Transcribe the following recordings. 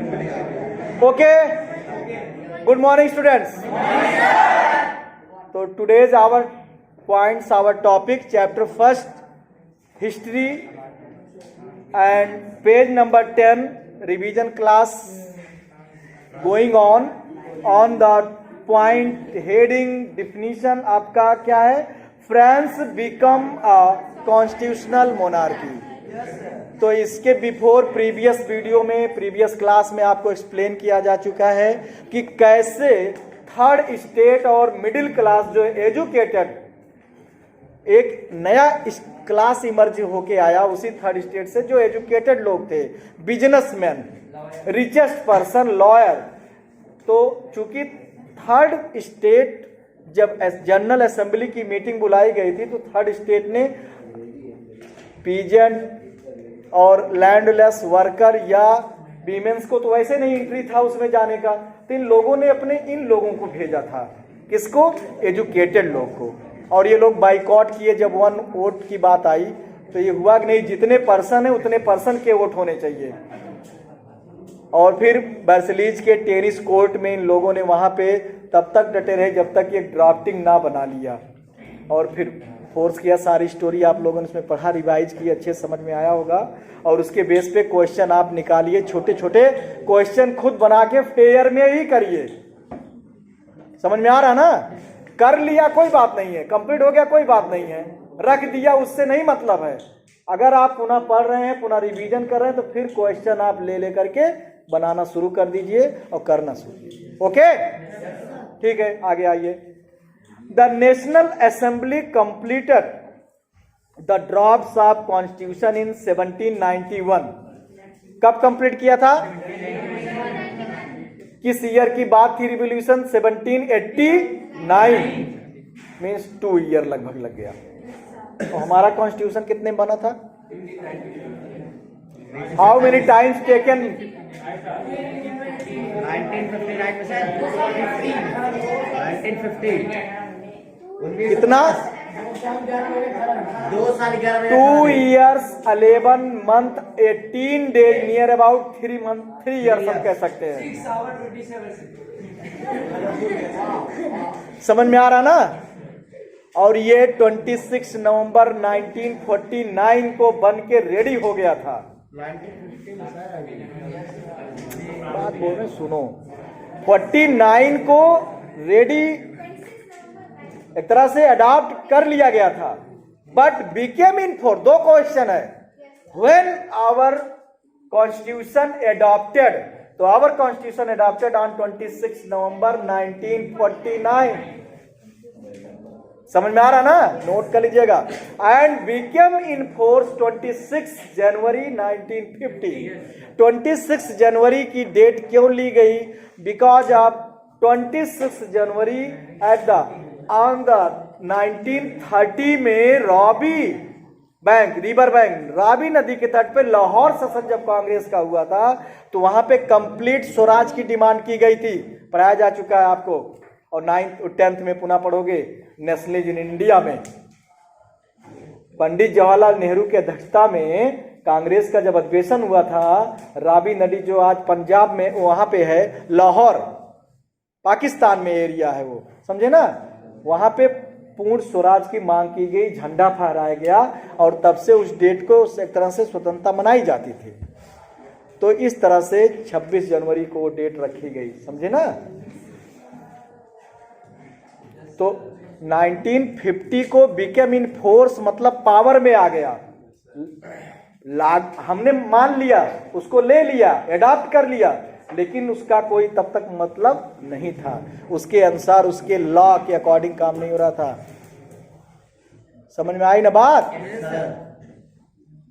Okay. Good morning, students. So today's our points, our topic, chapter first, history, and page number 10, revision class going on the point heading definition आपका क्या है? France become a constitutional monarchy. तो इसके before previous video में, previous class में आपको explain किया जा चुका है कि कैसे थर्ड स्टेट और मिडिल क्लास जो एजुकेटेड एक नया क्लास इमर्ज होके आया उसी थर्ड स्टेट से, जो एजुकेटेड लोग थे, बिजनेसमैन, रिचेस्ट पर्सन, लॉयर। तो चूंकि थर्ड स्टेट जब जनरल असेंबली की मीटिंग बुलाई गई थी तो थर्ड स्टेट ने पीजेंट और लैंडलेस वर्कर या वीमेंस को तो वैसे नहीं एंट्री था उसमें जाने का, तो इन लोगों ने अपने इन लोगों को भेजा था। किसको? एजुकेटेड लोग को। और ये लोग बाइकआउट किए। जब वन वोट की बात आई तो ये हुआ कि नहीं, जितने पर्सन है उतने पर्सन के वोट होने चाहिए। और फिर वर्सलीज के टेनिस कोर्ट में इन लोगों ने वहां पे तब तक डटे रहे जब तक ये ड्राफ्टिंग ना बना लिया, और फिर फोर्स किया। सारी स्टोरी आप लोगों ने इसमें पढ़ा, रिवाइज की, अच्छे समझ में आया होगा। और उसके बेस पे क्वेश्चन आप निकालिए, छोटे छोटे क्वेश्चन खुद बना के फेयर में ही करिए। समझ में आ रहा ना? कर लिया कोई बात नहीं है, कंप्लीट हो गया कोई बात नहीं है, रख दिया उससे नहीं मतलब है। अगर आप पुनः पढ़ रहे हैं, पुनः रिवीजन कर रहे हैं, तो फिर क्वेश्चन आप ले करके बनाना शुरू कर दीजिए और करना शुरू कीजिए। ओके, ठीक है, आगे आइए। The National Assembly completed the drafts of Constitution in 1791। कब कंप्लीट किया था? किस ईयर की बात थी? रिवॉल्यूशन 1789, मीन्स 2 ईयर लगभग लग गया। तो हमारा कॉन्स्टिट्यूशन कितने बना था? How many times taken? 1950 कितना? 2 years 11 month 18 days, near about 3 years हम कह सकते हैं। समझ में आ रहा ना? और ये 26 नवंबर 1949 को बन के रेडी हो गया था। बात बोल रहे, सुनो। 49 को रेडी एक तरह से अडॉप्ट कर लिया गया था, but became in four. 2 question है। व्हेन आवर कॉन्स्टिट्यूशन अडॉप्टेड, तो आवर कॉन्स्टिट्यूशन अडॉप्टेड ऑन 26 नवंबर 1949। समझ में आ रहा ना? नोट कर लीजिएगा। एंड बिकेम इन फोर्स 26 जनवरी 1950। 26 जनवरी की डेट क्यों ली गई? Because of 26 January at the on the 1930 में Robbie bank, river bank, Ravi नदी के तट पे लाहौर सेशन जब कांग्रेस का हुआ था तो वहां पे कंप्लीट स्वराज की डिमांड की गई थी। पढ़ाया जा चुका है आपको, और 9th और 10th में पुनः पढ़ोगे नेशनलिज्म इन इंडिया में। पंडित जवाहरलाल नेहरू की अध्यक्षता में कांग्रेस का जब अधिवेशन हुआ था, रावी नदी जो आज पंजाब में वहां पे है, लाहौर पाकिस्तान में एरिया है वो, समझे ना? वहां पे पूर्ण स्वराज की मांग की गई, झंडा फहराया गया, और तब से उस डेट को एक तरह से स्वतंत्रता मनाई जाती थी। तो इस तरह से 26 जनवरी को डेट रखी गई, समझे ना? तो 1950 को बिकेम इन फोर्स मतलब पावर में आ गया। हमने मान लिया, उसको ले लिया, एडॉप्ट कर लिया, लेकिन उसका कोई तब तक मतलब नहीं था। उसके अनुसार, उसके लॉ के अकॉर्डिंग काम नहीं हो रहा था। समझ में आई ना बात?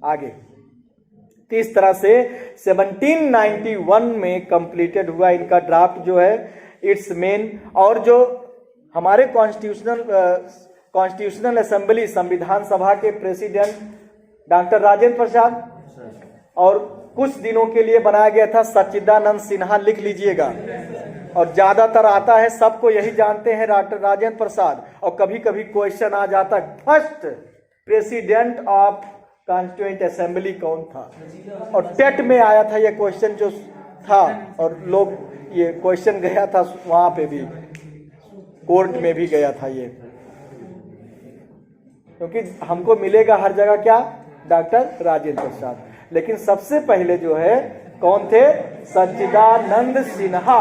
आगे तो इस तरह से 1791 में कंप्लीटेड हुआ इनका ड्राफ्ट जो है, इट्स मेन। और जो हमारे कॉन्स्टिट्यूशनल असेंबली, संविधान सभा के प्रेसिडेंट डॉक्टर राजेंद्र प्रसाद, और कुछ दिनों के लिए बनाया गया था सच्चिदानंद सिन्हा, लिख लीजिएगा। और ज्यादातर आता है, सबको यही जानते हैं, डॉक्टर राजेंद्र प्रसाद। और कभी कभी क्वेश्चन आ जाता है first president of constituent assembly कौन था, और टेट में आया था यह क्वेश्चन जो था, और लोग ये क्वेश्चन गया था वहां पे भी, कोर्ट में भी गया था ये, क्योंकि हमको मिलेगा हर जगह क्या, डॉक्टर राजेंद्र प्रसाद। लेकिन सबसे पहले जो है कौन थे, सच्चिदानंद सिन्हा।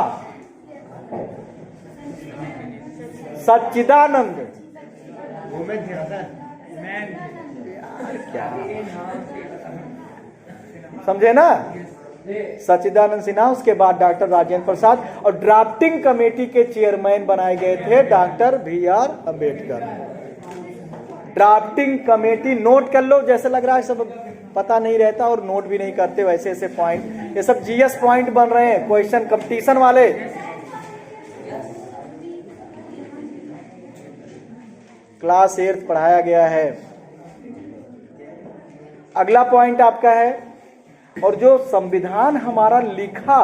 सच्चिदानंद क्या समझे ना, सच्चिदानंद सिन्हा, उसके बाद डॉक्टर राजेंद्र प्रसाद, और ड्राफ्टिंग कमेटी के चेयरमैन बनाए गए थे doctor BR Ambedkar. Drafting committee, note कर लो, जैसे लग रहा है सब पता नहीं रहता और नोट भी नहीं करते, वैसे ऐसे पॉइंट, ये सब GS पॉइंट बन रहे हैं, क्वेश्चन कंपटीशन वाले। क्लास 8 पढ़ाया गया है। अगला पॉइंट आपका है, और जो संविधान हमारा लिखा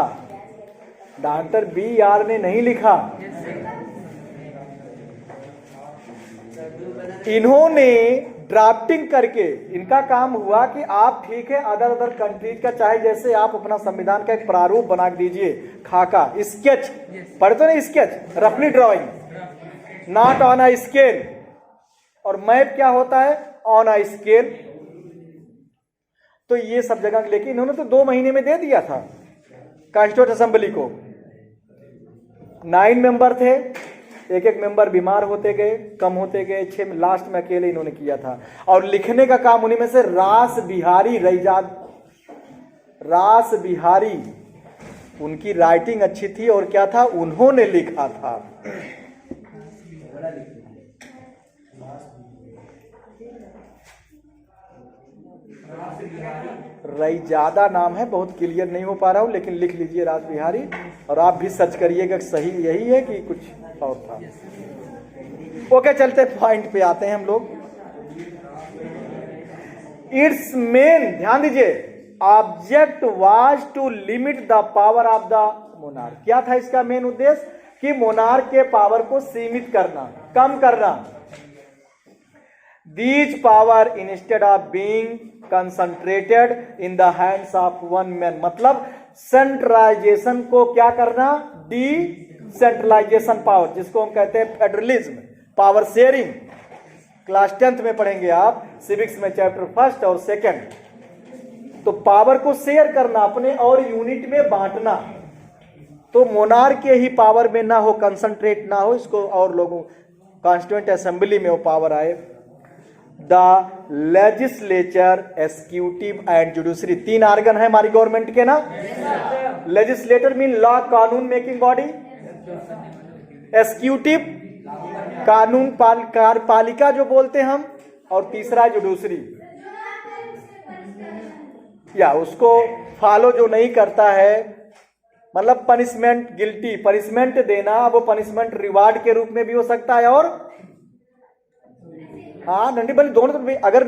डॉक्टर BR ने नहीं लिखा, इन्होंने ड्राफ्टिंग करके, इनका काम हुआ कि आप ठीक है अदर कंट्रीज का, चाहे जैसे आप अपना संविधान का एक प्रारूप बना दीजिए, खाका, स्केच, पढ़ते ना स्केच, रफली drawing, not on a scale, और मैप क्या होता है, ऑन अ स्केल। तो ये सब जगह लेकिन इन्होंने तो 2 महीने में दे दिया था कॉन्स्टिट्यूएंट असेंबली को। 9 मेंबर थे, एक एक मेंबर बीमार होते गए, कम होते गए, 6 लास्ट में अकेले इन्होंने किया था। और लिखने का काम उन्हीं में से रास बिहारी रास बिहारी, उनकी राइटिंग अच्छी थी, और क्या था, उन्होंने लिखा था। रईजादा नाम है, बहुत क्लियर नहीं हो पा रहा हूं, लेकिन लिख लीजिए रास बिहारी, और आप भी सर्च करिएगा सही यही है कि कुछ और था। ओके, चलते पॉइंट पे आते हैं हम लोग। इट्स मेन, ध्यान दीजिए, object was to limit the power of the monarch. क्या था इसका मेन उद्देश्य, कि मोनार्क के पावर को सीमित करना, कम करना। These power instead of being concentrated in the hands of one man, मतलब सेंट्रलाइजेशन को क्या करना, डिसेंट्रलाइजेशन पावर, जिसको हम कहते हैं federalism, power sharing. Class 10th में पढ़ेंगे आप, सिविक्स में चैप्टर 1 और 2। तो पावर को शेयर करना, अपने और यूनिट में बांटना, तो मोनार्क के ही पावर में ना हो, कंसंट्रेट ना हो, इसको और लोगों कॉन्स्टिट्यूएंट असेंबली में वो पावर आए। The legislature, executive and judiciary, 3 organ है हमारी गवर्नमेंट के ना। लेजिस्लेटर मीन लॉ, कानून मेकिंग बॉडी, एग्जीक्यूटिव कानून कार्यपालिका जो बोलते हैं हम, और तीसरा जुडिशरी, या उसको फॉलो जो नहीं करता है, मतलब पनिशमेंट, गिल्टी पनिशमेंट देना, वो पनिशमेंट रिवार्ड के रूप में भी हो सकता है, और हाँ नंदी बली दोनों तरफ, अगर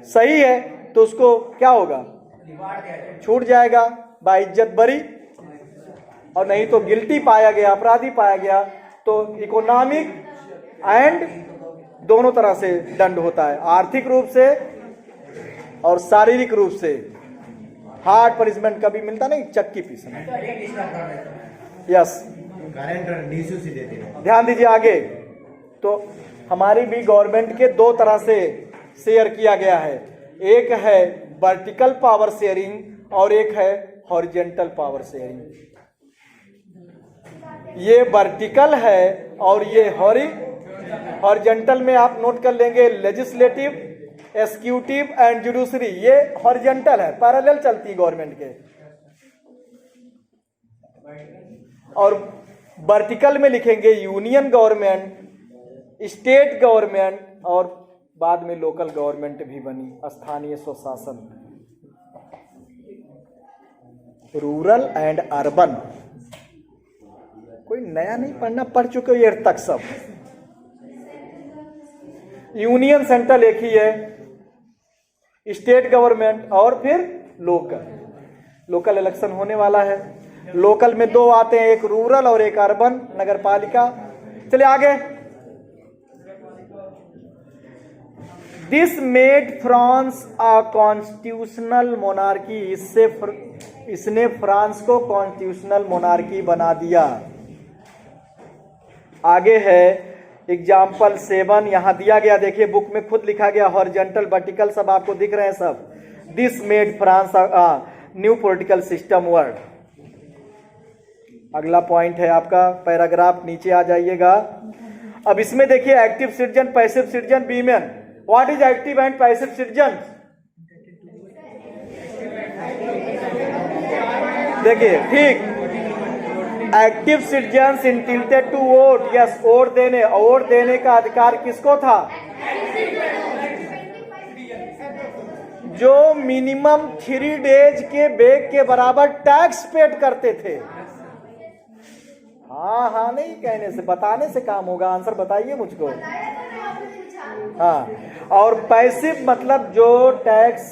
सही है तो उसको क्या होगा, छूट जाएगा, बाइज्जत बरी, और नहीं तो गिल्टी पाया गया, अपराधी पाया गया, तो इकोनॉमिक एंड दोनों तरह से दंड होता है, आर्थिक रूप से और शारीरिक रूप से। हार्ड पनिशमेंट कभी मिलता नहीं, चक्की पीसना। यस, ध्यान दीजिए आगे। तो हमारी भी गवर्नमेंट के 2 तरह से शेयर किया गया है, एक है वर्टिकल पावर शेयरिंग और एक है हॉरिजॉन्टल पावर शेयरिंग। ये वर्टिकल है और ये हॉरिजॉन्टल में आप नोट कर लेंगे, लेजिस्लेटिव, एग्जीक्यूटिव एंड जुडिशरी, ये हॉरिजॉन्टल है, पैरेलल चलती गवर्नमेंट के। और वर्टिकल में लिखेंगे यूनियन गवर्नमेंट, स्टेट गवर्नमेंट, और बाद में लोकल गवर्नमेंट भी बनी, स्थानीय स्वशासन, रूरल एंड अर्बन। कोई नया नहीं पढ़ना, पढ़ चुके ये तक सब। यूनियन सेंट्रल एक ही है, स्टेट गवर्नमेंट और फिर लोकल इलेक्शन होने वाला है। लोकल में 2 आते हैं, एक रूरल और एक अर्बन नगर पालिका। चलिए आगे। This made France a constitutional monarchy, इसने फ्रांस को कॉन्स्टिट्यूशनल मोनार्की बना दिया। आगे है एग्जाम्पल 7, यहां दिया गया, देखिए बुक में खुद लिखा गया, हॉरिजॉन्टल वर्टिकल सब आपको दिख रहे हैं सब। This made France new political system word. अगला पॉइंट है आपका, पैराग्राफ नीचे आ जाइएगा। अब इसमें देखिए एक्टिव सिटीजन, पैसिव सिटीजन, बीमेन। What is active and passive citizen? देखिए ठीक, active citizens entitled to vote, yes, vote देने का अधिकार किसको था? जो मिनिमम 3 डेज के बेग के बराबर टैक्स पेड करते थे। हाँ नहीं कहने से, बताने से काम होगा, आंसर बताइए मुझको। हाँ, और पैसिव मतलब जो टैक्स,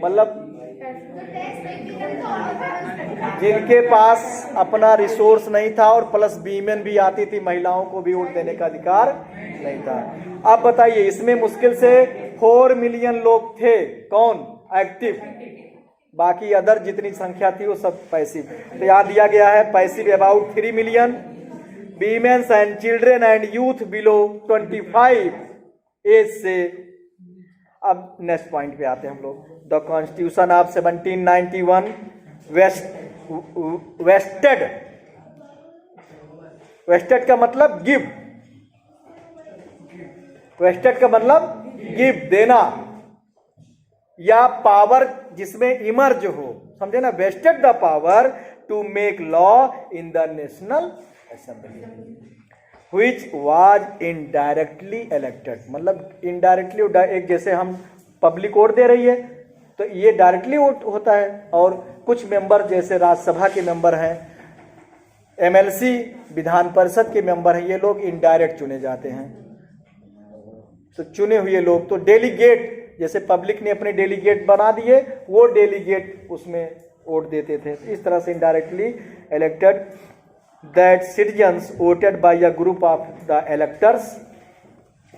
मतलब जिनके पास अपना रिसोर्स नहीं था और प्लस वीमेन भी आती थी, महिलाओं को भी वोट देने का अधिकार नहीं था। अब बताइए, इसमें मुश्किल से 4 मिलियन लोग थे कौन? एक्टिव, बाकी अदर जितनी संख्या थी वो सब पैसिव। तो यहाँ दिया गया है passive about 3 million, womens and children and youth below 25 age से। अब नेक्स्ट पॉइंट पे आते हैं हम लोग। द कॉन्स्टिट्यूशन ऑफ 1791 वेस्टेड का मतलब गिव, वेस्टेड का मतलब गिव, देना, या पावर जिसमें इमर्ज हो, समझे ना? Vested the power to make law in the national assembly which was indirectly elected. मतलब इनडायरेक्टली, एक जैसे हम पब्लिक वोट दे रही है तो ये डायरेक्टली वोट होता है, और कुछ मेंबर जैसे राज्यसभा के मेंबर हैं, एमएलसी विधान परिषद के मेंबर हैं, ये लोग इनडायरेक्ट चुने जाते हैं। तो चुने हुए लोग, तो डेलीगेट, जैसे पब्लिक ने अपने डेलीगेट बना दिए, वो डेलीगेट उसमें वोट देते थे। इस तरह से indirectly elected, that citizens voted by a group of the electors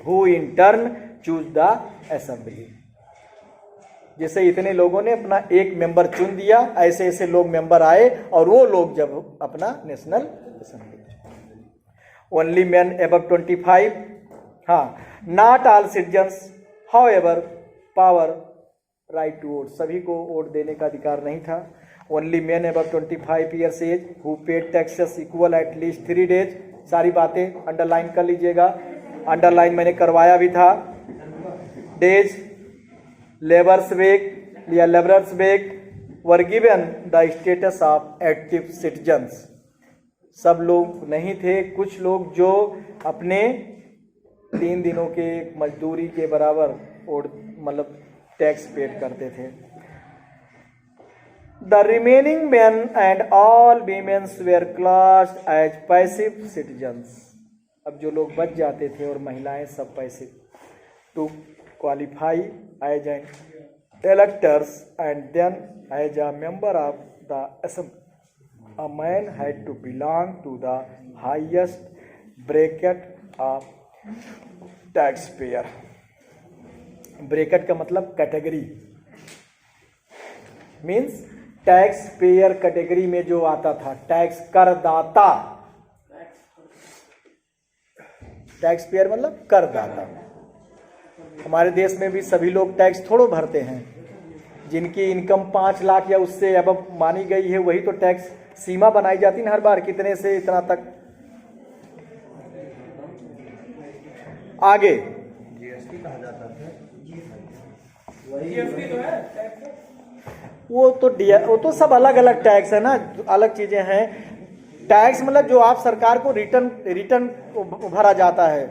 who in turn choose the assembly. जैसे इतने लोगों ने अपना एक मेंबर चुन दिया, ऐसे ऐसे लोग मेंबर आए, और वो लोग जब अपना national assembly. Only man above 25, हाँ, not all citizens however power right to vote, सभी को वोट देने का अधिकार नहीं था। Only man above 25 years age who paid taxes equal at least 3 days. सारी बातें अंडरलाइन कर लीजिएगा, अंडरलाइन मैंने करवाया भी था। डेज, लेबर्स वेक या labourers wake were given the status of active citizens. सब लोग नहीं थे, कुछ लोग जो अपने 3 दिनों के मजदूरी के बराबर और मतलब टैक्स पेड करते थे। The remaining men and all womens were classed as passive citizens. अब जो लोग बच जाते थे और महिलाएं सब passive, to qualify as an electors and then as a member of the assembly a man had to belong to the highest bracket of taxpayer। Bracket का मतलब category, means tax payer category में जो आता था, tax करदाता। Tax payer मतलब करदाता। हमारे देश में भी सभी लोग टैक्स थोड़ो भरते हैं, जिनकी इनकम 5 लाख या उससे अब मानी गई है वही तो टैक्स सीमा बनाई जाती है हर बार, कितने से इतना तक। आगे जीएसटी कहा जाता है, जीएसटी तो है, वो तो सब अलग अलग टैक्स है ना, अलग चीजें हैं। टैक्स मतलब जो आप सरकार को रिटर्न भरा जाता है,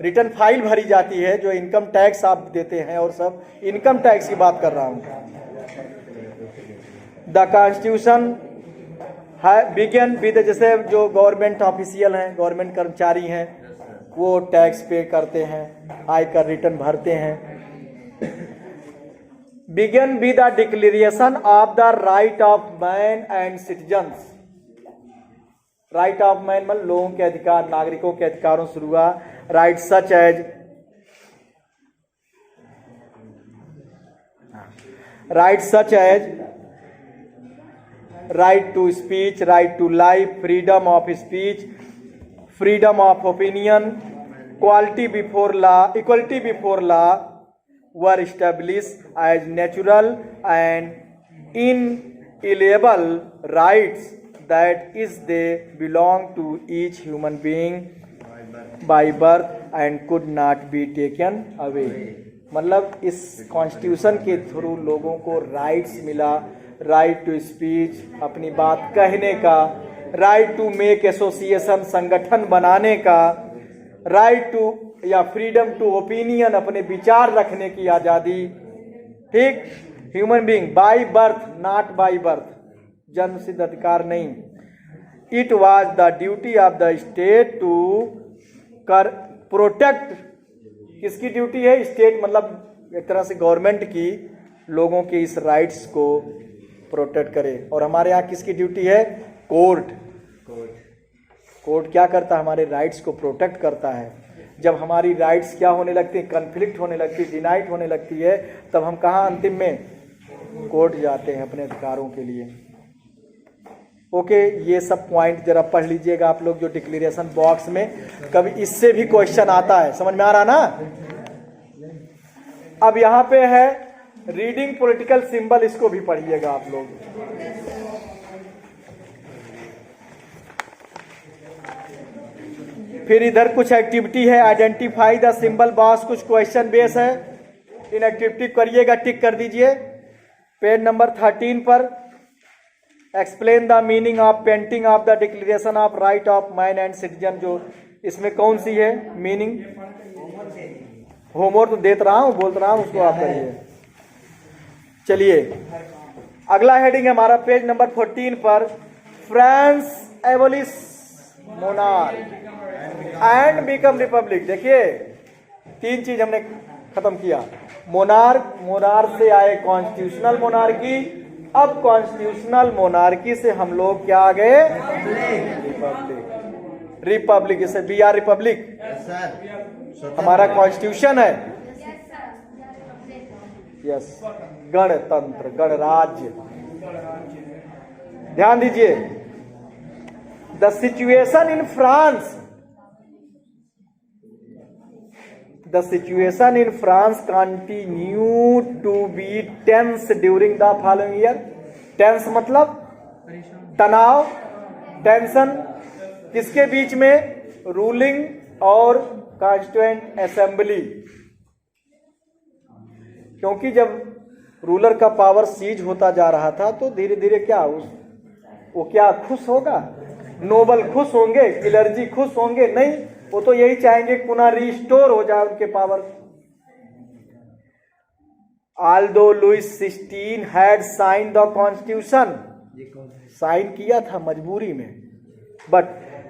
रिटर्न फाइल भरी जाती है, जो इनकम टैक्स आप देते हैं, और सब इनकम टैक्स की बात कर रहा हूं। द कॉन्स्टिट्यूशन बिगन विद, जैसे जो गवर्नमेंट ऑफिशियल हैं, गवर्नमेंट कर्मचारी हैं, वो टैक्स पे करते हैं, आयकर रिटर्न भरते हैं। Began with the declaration of the right of man and citizens. Right of man मतलब लोगों के अधिकार, नागरिकों के अधिकारों से हुआ। Right such as, right such as right to speech, right to life, freedom of speech, freedom of opinion, equality before law were established as natural and inalienable rights, that is they belong to each human being by birth and could not be taken away। मतलब इस constitution के through लोगों को rights मिला, right to speech, अपनी बात कहने का, राइट टू मेक एसोसिएशन, संगठन बनाने का, राइट टू या फ्रीडम टू ओपिनियन, अपने विचार रखने की आजादी। ठीक, human being by birth, not by birth, जन्म सिद्ध अधिकार नहीं। It was the duty of the state to कर प्रोटेक्ट, किसकी ड्यूटी है? स्टेट मतलब एक तरह से गवर्नमेंट की, लोगों के इस राइट्स को प्रोटेक्ट करे। और हमारे यहाँ किसकी ड्यूटी है? कोर्ट। कोर्ट क्या करता है? हमारे राइट्स को प्रोटेक्ट करता है। जब हमारी राइट्स क्या होने लगती है? कन्फ्लिक्ट होने लगती है, डिनाइट होने लगती है, तब हम कहाँ अंतिम में? कोर्ट जाते हैं अपने अधिकारों के लिए। ओके, ये सब पॉइंट जरा पढ़ लीजिएगा आप लोग जो डिक्लेरेशन बॉक्स में, कभी इससे भी क्वेश्चन आता है, समझ में आ रहा ना? अब यहां पे है रीडिंग पॉलिटिकल सिंबल, इसको भी पढ़िएगा आप लोग। फिर इधर कुछ एक्टिविटी है, आइडेंटिफाई द सिंबल बॉक्स, कुछ क्वेश्चन बेस है, इन एक्टिविटी करिएगा, टिक कर दीजिए। पेज नंबर 13 पर explain the meaning of painting of the declaration of right of man and citizen, जो इसमें कौन सी है मीनिंग? होमवर्क तो देता रहा हूं, बोलता रहा हूं, उसको आप करिए। चलिए अगला हेडिंग है हमारा पेज नंबर 14 पर, France abolish monarch and become Republic. देखिए 3 चीज हमने खत्म किया। मोनार्क से आए कॉन्स्टिट्यूशनल मोनार्की, अब कॉन्स्टिट्यूशनल मोनार्की से हम लोग क्या आ गए? रिपब्लिक। इसे बी आर रिपब्लिक हमारा कॉन्स्टिट्यूशन है। यस, गणतंत्र, गणराज्य। ध्यान दीजिए, the situation in France, the situation in France continued to be tense during the following year। tense मतलब तनाव, टेंशन, किसके बीच में? रूलिंग और कॉन्स्टिट्यूएंट असेंबली। क्योंकि जब रूलर का पावर सीज होता जा रहा था तो धीरे धीरे क्या वो क्या खुश होगा? नोबल खुश होंगे? क्लर्जी खुश होंगे? नहीं, वो तो यही चाहेंगे पुनः रिस्टोर हो जाए उनके power. Although Louis 16 had sign the constitution, sign किया था मजबूरी में, but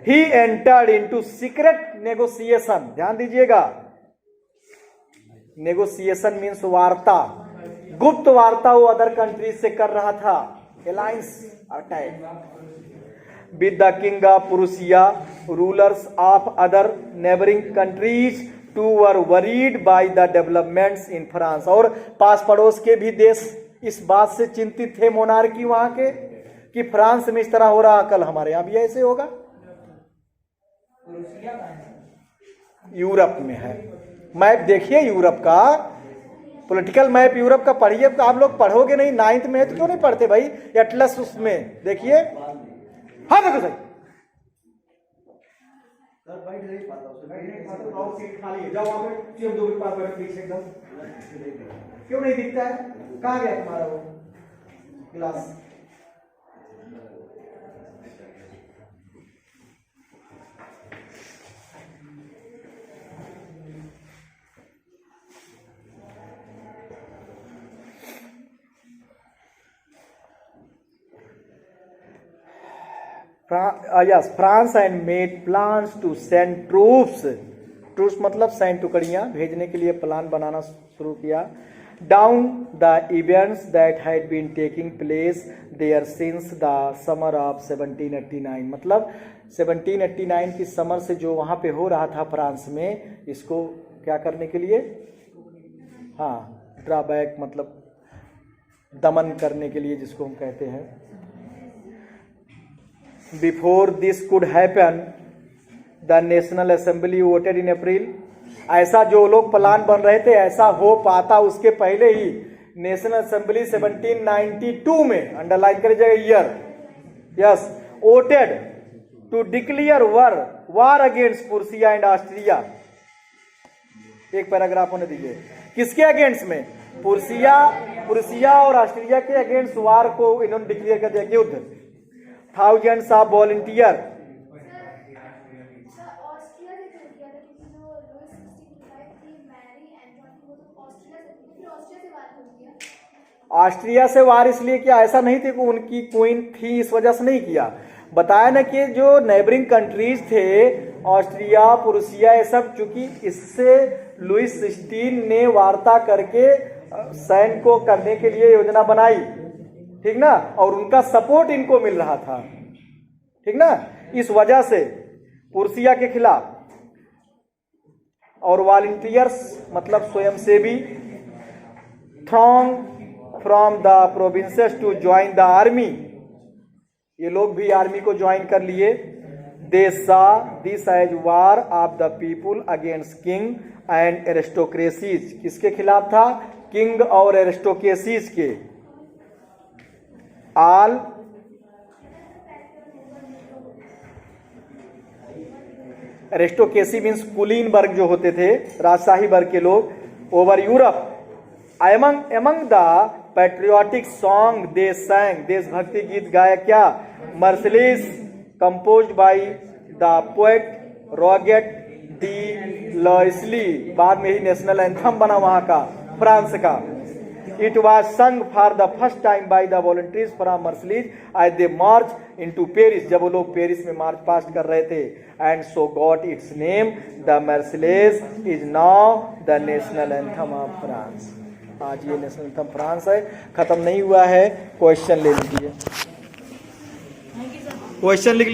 he entered into secret negotiation. ध्यान दीजिएगा, नेगोशिएशन मीन्स वार्ता, गुप्त वार्ता वो अदर कंट्रीज से कर रहा था, alliance attack with the king of Prussia, rulers of other neighboring countries too were worried by the developments in France। और पास पड़ोस के भी देश इस बात से चिंतित थे मोनार्की वहां के कि फ्रांस में इस तरह हो रहा, कल हमारे यहां भी ऐसे होगा। यूरोप में है, मैप देखिए यूरोप का, पॉलिटिकल मैप यूरोप का पढ़िए। आप लोग पढ़ोगे नहीं, 9th में है तो क्यों नहीं पढ़ते भाई? एटलस उसमें देखिए। हाँ देखो सही, क्यों नहीं दिखता है? कहाँ गया तुम्हारा वो class? yes, France and made plans to send troops, troops मतलब सैन्य टुकड़ियां भेजने के लिए प्लान बनाना शुरू किया। Down the events that had been taking place there since the summer of 1789, मतलब 1789 की समर से जो वहां पे हो रहा था फ्रांस में, इसको क्या करने के लिए? हाँ, ड्रॉबैक मतलब दमन करने के लिए, जिसको हम कहते हैं। Before this could happen the national assembly voted in April. ऐसा जो लोग प्लान बन रहे थे ऐसा हो पाता उसके पहले ही नेशनल असेंबली 1792 में, अंडरलाइन कर जाएगा year, yes, voted to declare war against Prussia and Austria. एक पैराग्राफ होने दीजिए। किसके अगेंस्ट में? पुर्सिया और ऑस्ट्रिया के अगेंस्ट वार को इन्होंने डिक्लेयर कर दिया, युद्ध। थाउजेंड्स ऑफ वॉलंटियर, ऑस्ट्रिया से वार इसलिए किया, ऐसा नहीं थे कि उनकी क्वीन थी इस वजह से नहीं किया। बताया ना कि जो नेबरिंग कंट्रीज थे ऑस्ट्रिया, पुरुसिया, ये सब, चूंकि इससे लुइस 16 ने वार्ता करके सैन्य को करने के लिए योजना बनाई, ठीक ना, और उनका सपोर्ट इनको मिल रहा था, ठीक ना, इस वजह से पुरुसिया के खिलाफ। और वॉलंटियर्स मतलब स्वयंसेवी, throng from the provinces to join the army, ये लोग भी आर्मी को ज्वाइन कर लिए। They saw this as war of the people against king and aristocracies. किसके खिलाफ था? किंग और एरिस्टोक्रेसीज के। ऑल एरिस्टोक्रेसी मीन्स कुलीन वर्ग जो होते थे, राजशाही वर्ग के लोग, over Europe. among the patriotic song they sang, देशभक्ति गीत गाया क्या? Marseillaise, composed by the poet Rouget de Lisle, बाद में ही नेशनल एंथम बना वहां का, फ्रांस का। It was sung for the first time by the volunteers from Marseille as they marched into Paris, जब वो लोग पेरिस में मार्च पास्ट कर रहे थे। And so got its name. The Marseillaise is now the national anthem of France. आज ये national anthem France है। खत्म नहीं हुआ है, क्वेश्चन ले लीजिए, क्वेश्चन लिख